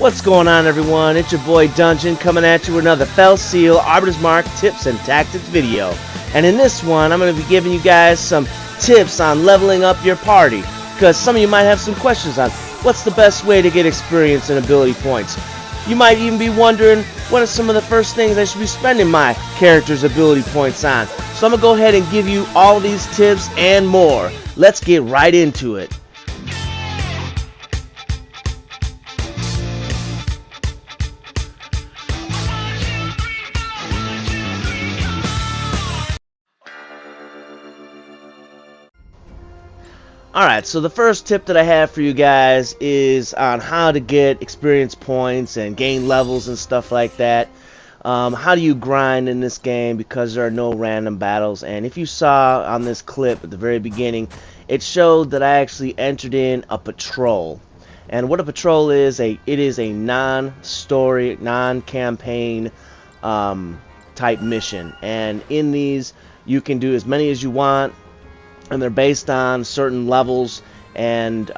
What's going on, everyone? It's your boy Dungeon coming at you with another Fell Seal Arbiter's Mark tips and tactics video. And in this one, I'm going to be giving you guys some tips on leveling up your party, because some of you might have some questions on what's the best way to get experience and ability points. You might even be wondering what are some of the first things I should be spending my character's ability points on. So I'm going to go ahead and give you all these tips and more. Let's get right into it. Alright, so the first tip that I have for you guys is on how to get experience points and gain levels and stuff like that. How do you grind in this game, because there are no random battles. And if you saw on this clip at the very beginning, it showed that I actually entered in a patrol. And what a patrol is, it is a non-story, non-campaign type mission. And in these, you can do as many as you want, and they're based on certain levels, and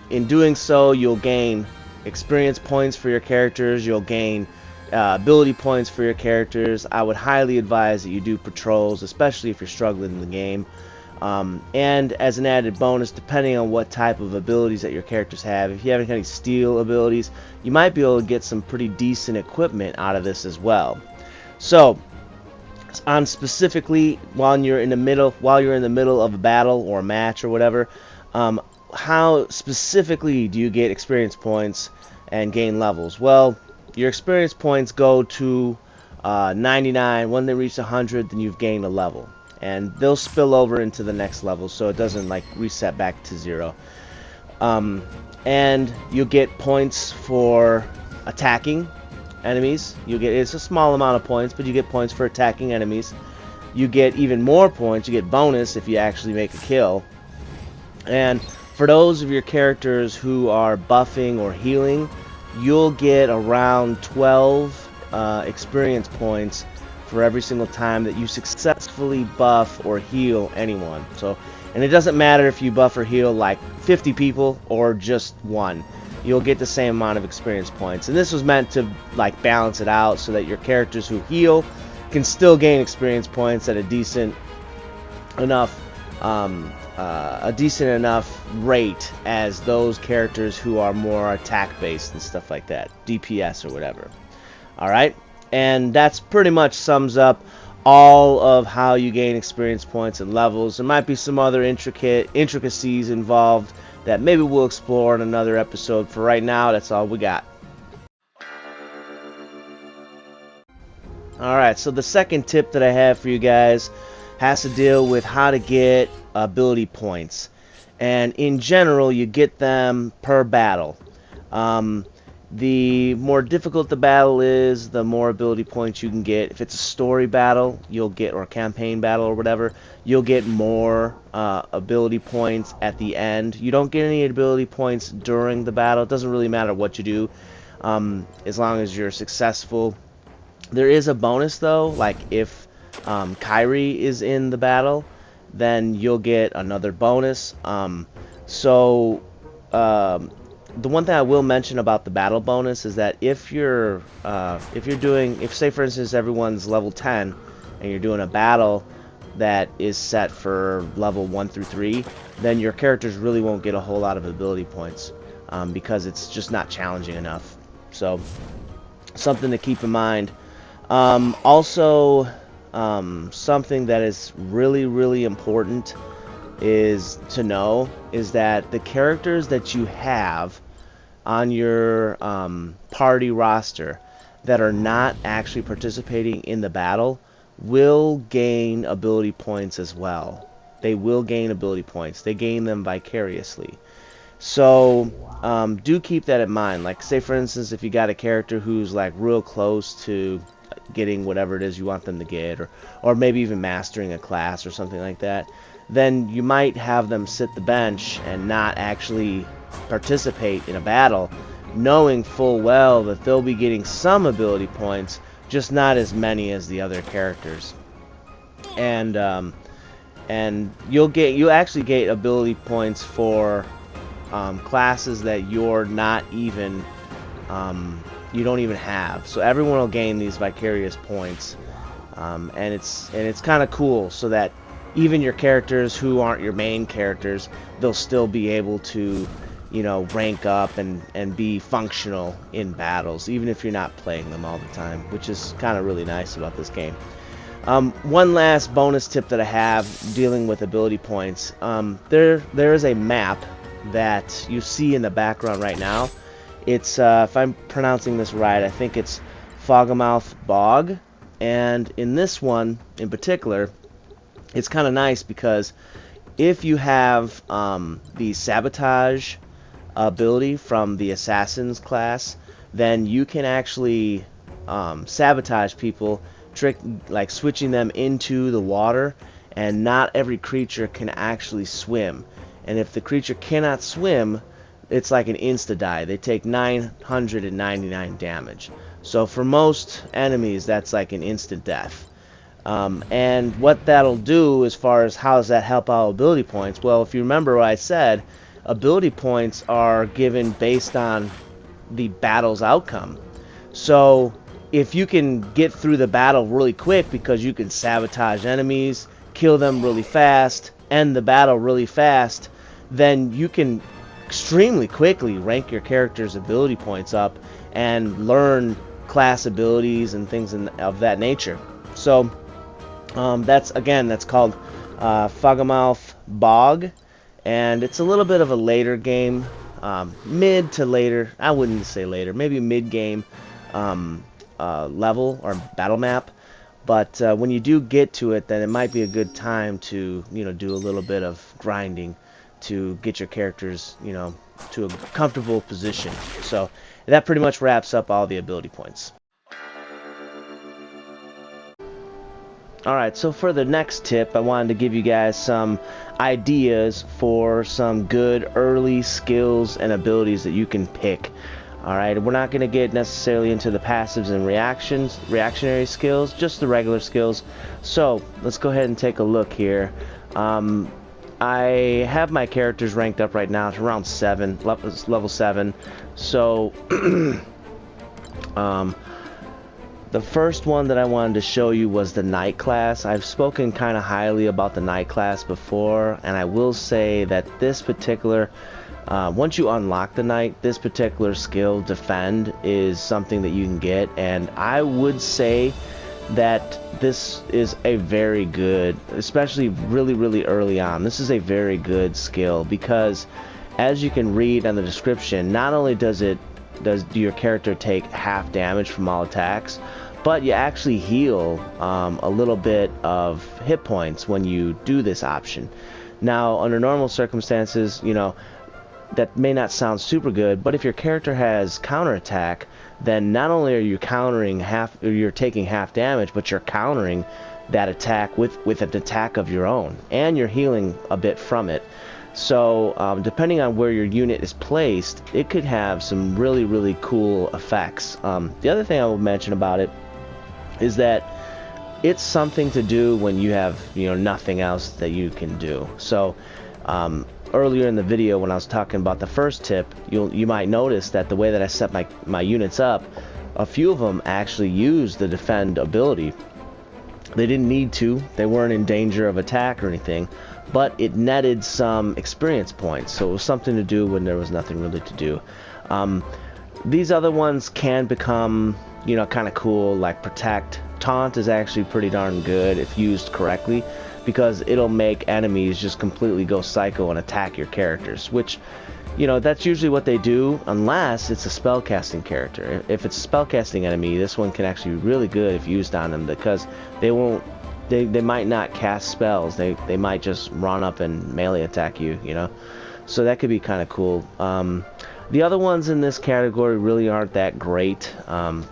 in doing so you'll gain experience points for your characters, you'll gain ability points for your characters. I would highly advise that you do patrols, especially if you're struggling in the game. And as an added bonus, depending on what type of abilities that your characters have, if you have any steal abilities, you might be able to get some pretty decent equipment out of this as well. So on specifically while you're in the middle of a battle or a match or whatever, how specifically do you get experience points and gain levels? Well, your experience points go to 99. When they reach 100, then you've gained a level, and they'll spill over into the next level, so it doesn't like reset back to 0. And you'll get points for attacking enemies. It's a small amount of points, but you get points for attacking enemies. You get even more points. You get bonus if you actually make a kill. And for those of your characters who are buffing or healing, you'll get around 12 experience points for every single time that you successfully buff or heal anyone. And it doesn't matter if you buff or heal like 50 people or just one. You'll get the same amount of experience points. And this was meant to like balance it out so that your characters who heal can still gain experience points at a decent enough rate as those characters who are more attack based and stuff like that, DPS or whatever. Alright, and that's pretty much sums up all of how you gain experience points and levels. There might be some other intricacies involved that maybe we'll explore in another episode. For right now, that's all we got. Alright, so the second tip that I have for you guys has to deal with how to get ability points. And in general, you get them per battle. The more difficult the battle is, the more ability points you can get. If it's a story battle, you'll get, or a campaign battle or whatever, you'll get more ability points at the end. You don't get any ability points during the battle. It doesn't really matter what you do, as long as you're successful. There is a bonus though, like if Kyrie is in the battle, then you'll get another bonus. The one thing I will mention about the battle bonus is that if say for instance everyone's level 10 and you're doing a battle that is set for level 1 through 3, then your characters really won't get a whole lot of ability points, because it's just not challenging enough. So something to keep in mind. Also, something that is really important is to know is that the characters that you have on your party roster that are not actually participating in the battle will gain ability points as well. They will gain ability points. They gain them vicariously. So do keep that in mind. Like, say for instance, if you got a character who's like real close to getting whatever it is you want them to get, or maybe even mastering a class or something like that, then you might have them sit the bench and not actually participate in a battle, knowing full well that they'll be getting some ability points, just not as many as the other characters. And you'll actually get ability points for classes that you're not even you don't even have. So everyone will gain these vicarious points, and it's kind of cool, so that even your characters who aren't your main characters, they'll still be able to, you know, rank up and be functional in battles, even if you're not playing them all the time, which is kind of really nice about this game. One last bonus tip that I have dealing with ability points. There is a map that you see in the background right now. It's, if I'm pronouncing this right, I think it's Foggamouth Bog. And in this one in particular, it's kind of nice because if you have the sabotage ability from the assassins class, then you can actually sabotage people, like switching them into the water, and not every creature can actually swim. And if the creature cannot swim, it's like an insta-die. They take 999 damage. So for most enemies, that's like an instant death. And what that'll do as far as how does that help out ability points, well, if you remember what I said, ability points are given based on the battle's outcome. So if you can get through the battle really quick because you can sabotage enemies, kill them really fast, end the battle really fast, then you can extremely quickly rank your character's ability points up and learn class abilities and things of that nature. So that's called Foggamouth Bog, and it's a little bit of a later game, mid to later. I wouldn't say later, maybe mid game level or battle map. But when you do get to it, then it might be a good time to, you know, do a little bit of grinding to get your characters, you know, to a comfortable position. So that pretty much wraps up all the ability points. Alright, so for the next tip, I wanted to give you guys some ideas for some good early skills and abilities that you can pick. Alright, we're not going to get necessarily into the passives and reactionary skills, just the regular skills. So, let's go ahead and take a look here. I have my characters ranked up right now to around 7, level 7. So, the first one that I wanted to show you was the Knight class. I've spoken kind of highly about the Knight class before, and I will say that this particular, once you unlock the Knight, this particular skill, Defend, is something that you can get, and I would say that this is a very good, especially really early on, this is a very good skill, because as you can read on the description, not only does your character take half damage from all attacks, but you actually heal a little bit of hit points when you do this option. Now, under normal circumstances, you know, that may not sound super good, but if your character has counterattack, then not only are you you're taking half damage, but you're countering that attack with an attack of your own, and you're healing a bit from it. So depending on where your unit is placed, it could have some really cool effects. The other thing I will mention about it is that it's something to do when you have, you know, nothing else that you can do. So earlier in the video when I was talking about the first tip, you might notice that the way that I set my units up, a few of them actually used the Defend ability. They didn't need to, they weren't in danger of attack or anything, but it netted some experience points, so it was something to do when there was nothing really to do. These other ones can become, you know, kind of cool, like Protect. Taunt is actually pretty darn good if used correctly, because it'll make enemies just completely go psycho and attack your characters, which, you know, that's usually what they do unless it's a spellcasting character. If it's a spellcasting enemy, this one can actually be really good if used on them, because they might not cast spells, they might just run up and melee attack you, you know, so that could be kind of cool. The other ones in this category really aren't that great.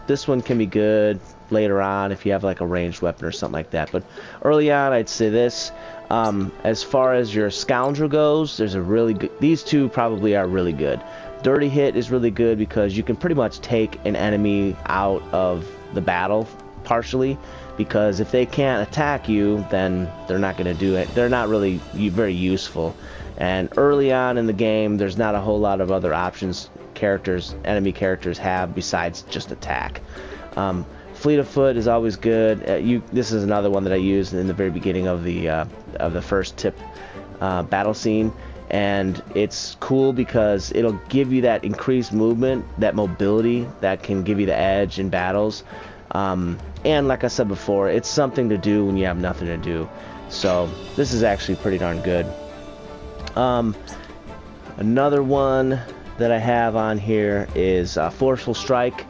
This one can be good later on if you have like a ranged weapon or something like that, but early on I'd say this. As far as your Scoundrel goes, there's a really good, these two probably are really good. Dirty Hit is really good because you can pretty much take an enemy out of the battle partially, because if they can't attack you, then they're not going to do it. They're not really very useful. And early on in the game, there's not a whole lot of other options enemy characters have besides just attack. Fleet of foot is always good. This is another one that I used in the very beginning of the first tip battle scene, and it's cool because it'll give you that increased movement, that mobility that can give you the edge in battles. And like I said before, it's something to do when you have nothing to do. So this is actually pretty darn good. Another one that I have on here is Forceful Strike,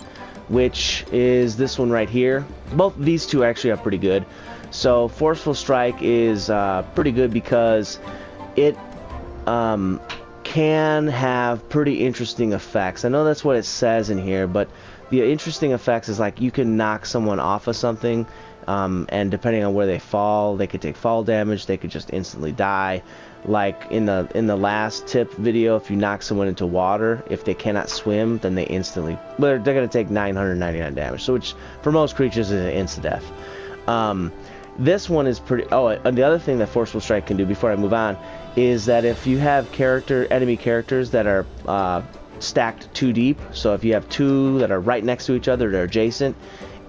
which is this one right here. Both these two actually are pretty good. So Forceful Strike is pretty good because it can have pretty interesting effects. I know that's what it says in here, but the interesting effects is like you can knock someone off of something, and depending on where they fall, they could take fall damage, they could just instantly die. Like in the last tip video, if you knock someone into water, if they cannot swim, then they instantly, they're going to take 999 damage, so which for most creatures is an insta-death. This one is pretty. Oh, and the other thing that Forceful Strike can do before I move on is that if you have enemy characters that are stacked too deep, so if you have two that are right next to each other, they're adjacent,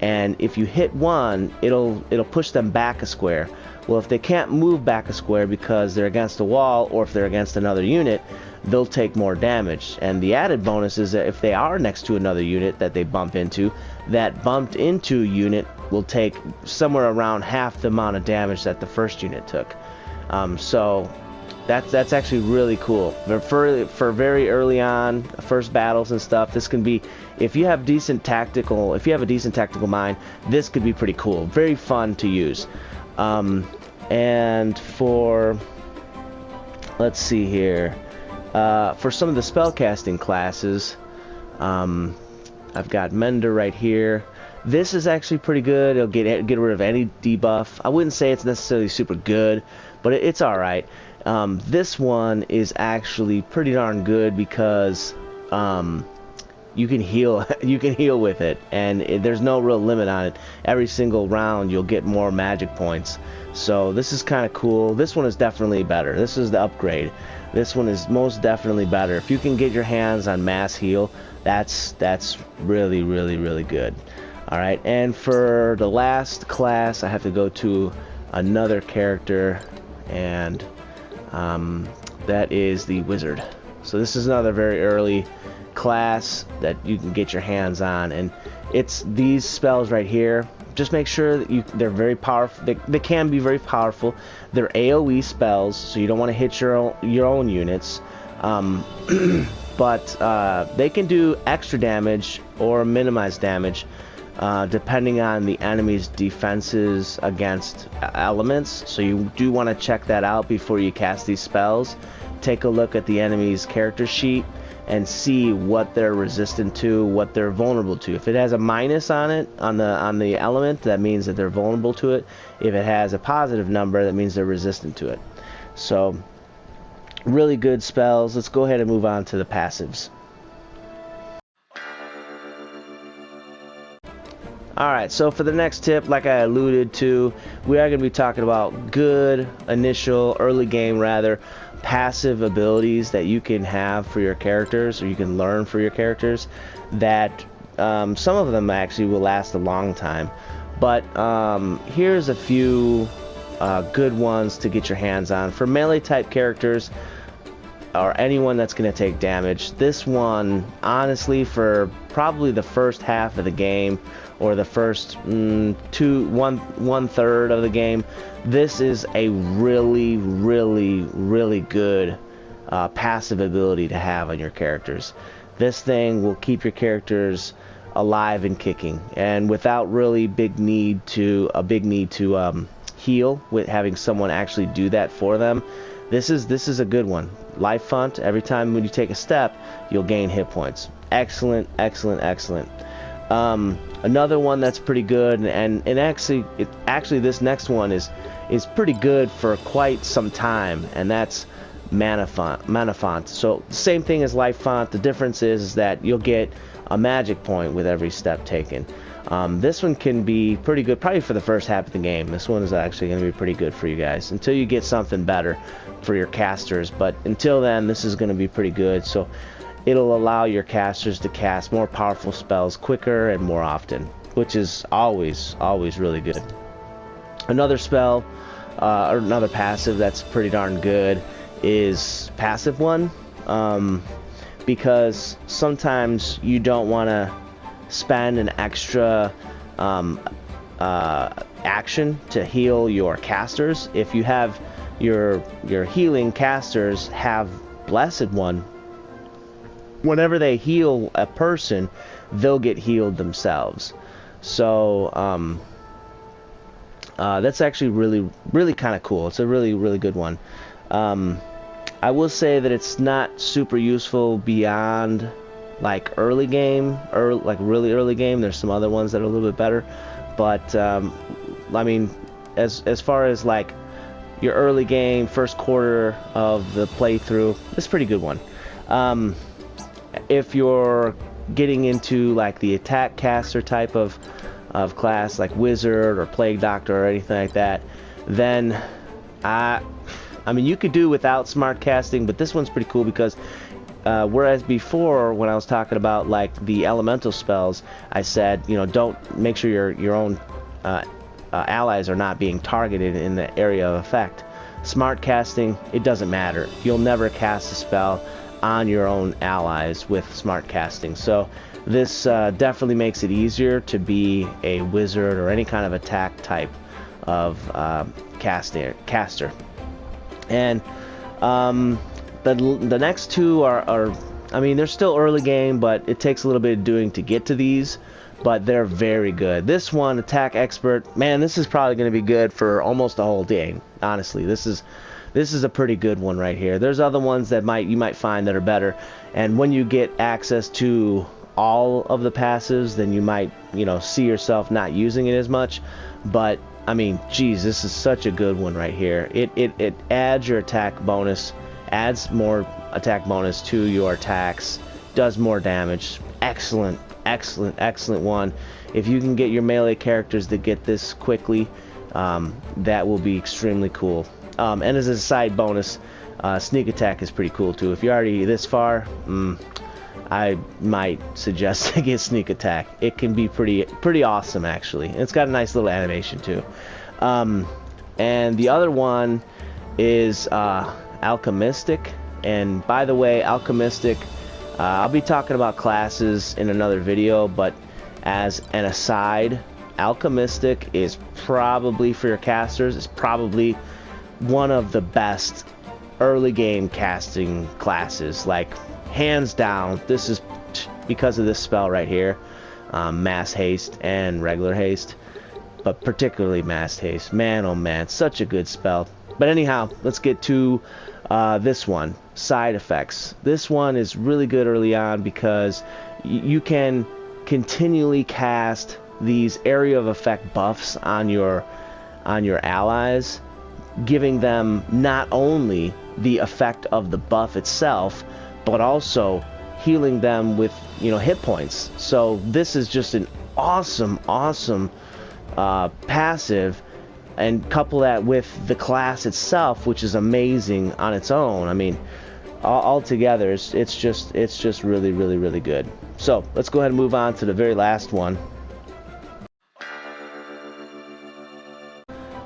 and if you hit one, it'll push them back a square. Well, if they can't move back a square because they're against a wall or if they're against another unit, they'll take more damage. And the added bonus is that if they are next to another unit that they bump into, that bumped into unit will take somewhere around half the amount of damage that the first unit took. So that's actually really cool. For very early on, first battles and stuff, this can be, if you have a decent tactical mind, this could be pretty cool. Very fun to use. And for, let's see here, for some of the spellcasting classes, I've got Mender right here. This is actually pretty good. It'll get rid of any debuff. I wouldn't say it's necessarily super good, but it's alright. This one is actually pretty darn good because you can heal with it, and there's no real limit on it. Every single round you'll get more magic points, so this is kind of cool. This one is definitely better. This is the upgrade. This one is most definitely better. If you can get your hands on mass heal, that's really good. Alright, and for the last class I have to go to another character, and that is the Wizard. So this is another very early class that you can get your hands on, and it's these spells right here. Just make sure that they're very powerful. They can be very powerful. They're AoE spells, so you don't want to hit your own units, but they can do extra damage or minimize damage depending on the enemy's defenses against elements. So you do want to check that out before you cast these spells. Take a look at the enemy's character sheet and see what they're resistant to, what they're vulnerable to. If it has a minus on it, on the element, that means that they're vulnerable to it. If it has a positive number, that means they're resistant to it. So really good spells. Let's go ahead and move on to the passives. Alright, so for the next tip, like I alluded to, we are going to be talking about good initial, early game rather, passive abilities that you can have for your characters, or you can learn for your characters, that some of them actually will last a long time. But here's a few good ones to get your hands on. For melee type characters, or anyone that's going to take damage, this one, honestly, for probably the first half of the game, or the first one third of the game, this is a really good passive ability to have on your characters. This thing will keep your characters alive and kicking, and without really big need to heal, with having someone actually do that for them. This is a good one. Life Font, every time when you take a step, you'll gain hit points. Excellent. Another one that's pretty good, and actually this next one is pretty good for quite some time, and that's Mana Font. So same thing as Life Font. The difference is that you'll get a magic point with every step taken. This one can be pretty good probably for the first half of the game. This one is actually going to be pretty good for you guys until you get something better for your casters, but until then this is going to be pretty good. So it'll allow your casters to cast more powerful spells quicker and more often, which is always really good. Another spell, or another passive that's pretty darn good is passive one, because sometimes you don't want to spend an extra action to heal your casters. If you have your healing casters have Blessed One, whenever they heal a person, they'll get healed themselves. So that's actually really kind of cool. It's a really good one. I will say that it's not super useful beyond like early game, or like really early game. There's some other ones that are a little bit better, but I mean, as far as like your early game, first quarter of the playthrough, it's a pretty good one. If you're getting into like the attack caster type of class, like Wizard or Plague Doctor or anything like that, then I mean, you could do without smart casting, but this one's pretty cool because whereas before, when I was talking about like the elemental spells, I said, you know, don't make sure your own allies are not being targeted in the area of effect. Smart casting, it doesn't matter. You'll never cast a spell on your own allies with smart casting. So this definitely makes it easier to be a wizard or any kind of attack type of caster. And the next two are, I mean, they're still early game, but it takes a little bit of doing to get to these, but they're very good. This one, Attack Expert, man, this is probably going to be good for almost the whole game. Honestly, this is a pretty good one right here. There's other ones that you might find that are better, and when you get access to all of the passives, then you might, you know, see yourself not using it as much. But I mean, geez, this is such a good one right here. It adds your attack bonus, adds more attack bonus to your attacks, does more damage. Excellent one. If you can get your melee characters to get this quickly, that will be extremely cool. And as a side bonus, sneak attack is pretty cool too. If you're already this far, I might suggest to get sneak attack. It can be pretty awesome actually. It's got a nice little animation too. And the other one is alchemistic. And by the way, alchemistic, I'll be talking about classes in another video, but as an aside, alchemistic is probably, for your casters, is probably one of the best early game casting classes. Like, hands down, this is because of this spell right here, mass haste and regular haste, but particularly mass haste. Man, oh man, such a good spell. But anyhow, let's get to this one, side effects. This one is really good early on because you can continually cast these area of effect buffs on your allies, giving them not only the effect of the buff itself, but also healing them with, you know, hit points. So this is just an awesome passive, and couple that with the class itself, which is amazing on its own. I mean, all together, it's just really good. So let's go ahead and move on to the very last one.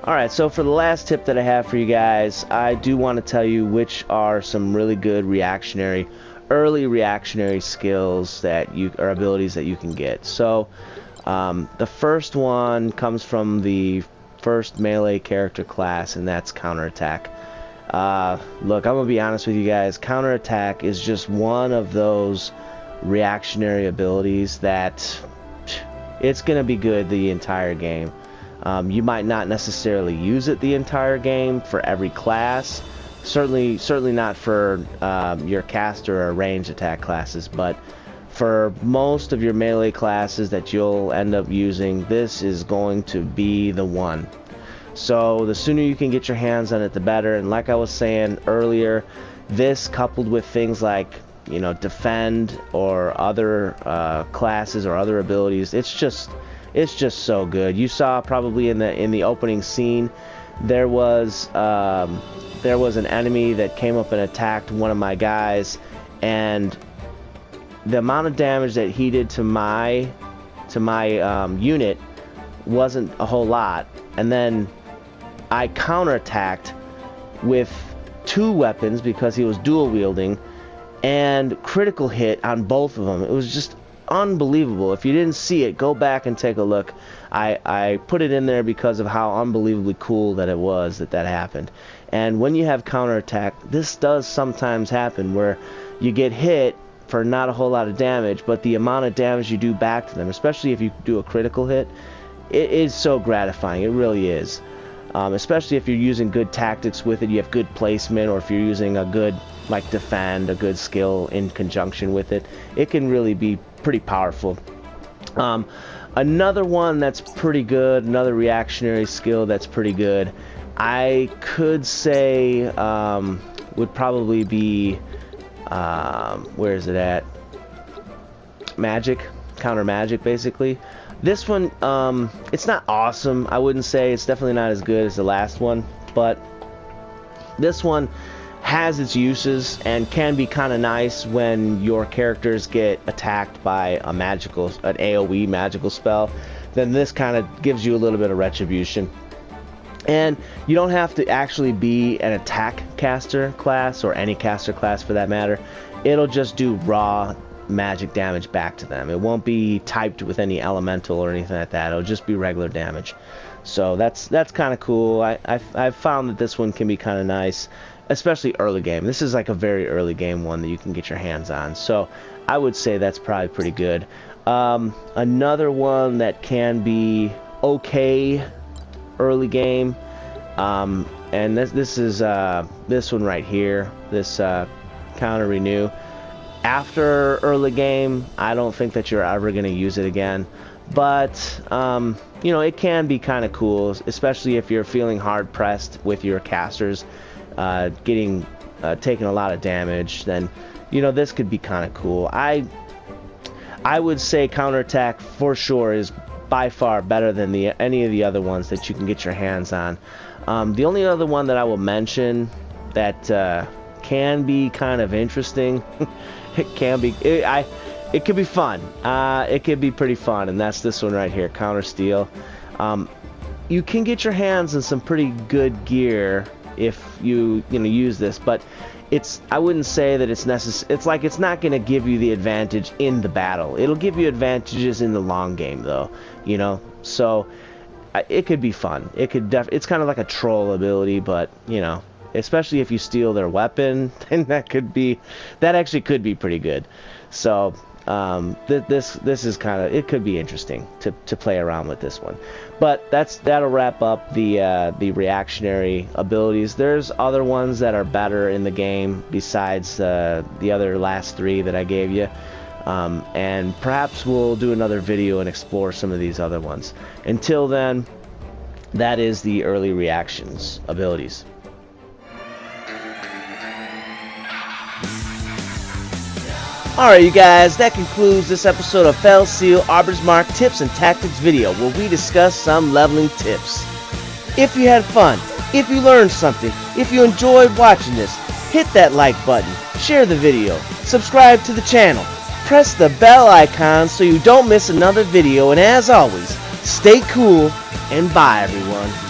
Alright, so for the last tip that I have for you guys, I do want to tell you which are some really good early reactionary skills or abilities that you can get. So the first one comes from the first melee character class, and that's counterattack. Look, I'm gonna be honest with you guys, counterattack is just one of those reactionary abilities that it's gonna be good the entire game. You might not necessarily use it the entire game for every class, certainly not for your caster or range attack classes, but for most of your melee classes that you'll end up using, this is going to be the one. So the sooner you can get your hands on it, the better. And like I was saying earlier, this coupled with things like, you know, defend or other classes or other abilities, it's just so good. You saw probably in the opening scene, there was an enemy that came up and attacked one of my guys, and the amount of damage that he did to my unit wasn't a whole lot, and then I counterattacked with 2 weapons because he was dual wielding, and critical hit on both of them. It was just unbelievable. If you didn't see it, go back and take a look. I put it in there because of how unbelievably cool that it was that happened. And when you have counterattack, this does sometimes happen where you get hit for not a whole lot of damage, but the amount of damage you do back to them, especially if you do a critical hit, it is so gratifying. It really is. Especially if you're using good tactics with it, you have good placement, or if you're using a good, like, defend, a good skill in conjunction with it, it can really be pretty powerful. Another one that's pretty good, another reactionary skill that's pretty good, I could say would probably be, where is it at? Magic, counter magic, basically. This one, it's not awesome, I wouldn't say. It's definitely not as good as the last one, but this one has its uses and can be kind of nice when your characters get attacked by an AoE magical spell. Then this kind of gives you a little bit of retribution. And you don't have to actually be an attack caster class, or any caster class for that matter. It'll just do raw magic damage back to them. It won't be typed with any elemental or anything like that. It'll just be regular damage. So that's kind of cool. I've found that this one can be kind of nice, especially early game. This is like a very early game one that you can get your hands on. So I would say that's probably pretty good. Another one that can be okay early game, and this is this one right here, this counter renew. After early game, I don't think that you're ever going to use it again, but you know, it can be kind of cool, especially if you're feeling hard pressed with your casters, taking a lot of damage. Then, you know, this could be kind of cool. I would say counterattack for sure is by far better than any of the other ones that you can get your hands on. The only other one that I will mention that can be kind of interesting, it could be fun. It could be pretty fun, and that's this one right here, counter steal. You can get your hands on some pretty good gear if you use this, but I wouldn't say that it's necessary. It's like it's not going to give you the advantage in the battle. It'll give you advantages in the long game, though. So it could be fun. It's kind of like a troll ability, but especially if you steal their weapon, then that actually could be pretty good. So this is kind of, it could be interesting to play around with this one. But that'll wrap up the reactionary abilities. There's other ones that are better in the game besides the other last 3 that I gave you. And perhaps we'll do another video and explore some of these other ones. Until then, that is the early reactions abilities. Alright, you guys, that concludes this episode of Fell Seal Arbiter's Mark Tips and Tactics video, where we discuss some leveling tips. If you had fun, if you learned something, if you enjoyed watching this, hit that like button, share the video, subscribe to the channel, press the bell icon so you don't miss another video, and as always, stay cool, and bye everyone.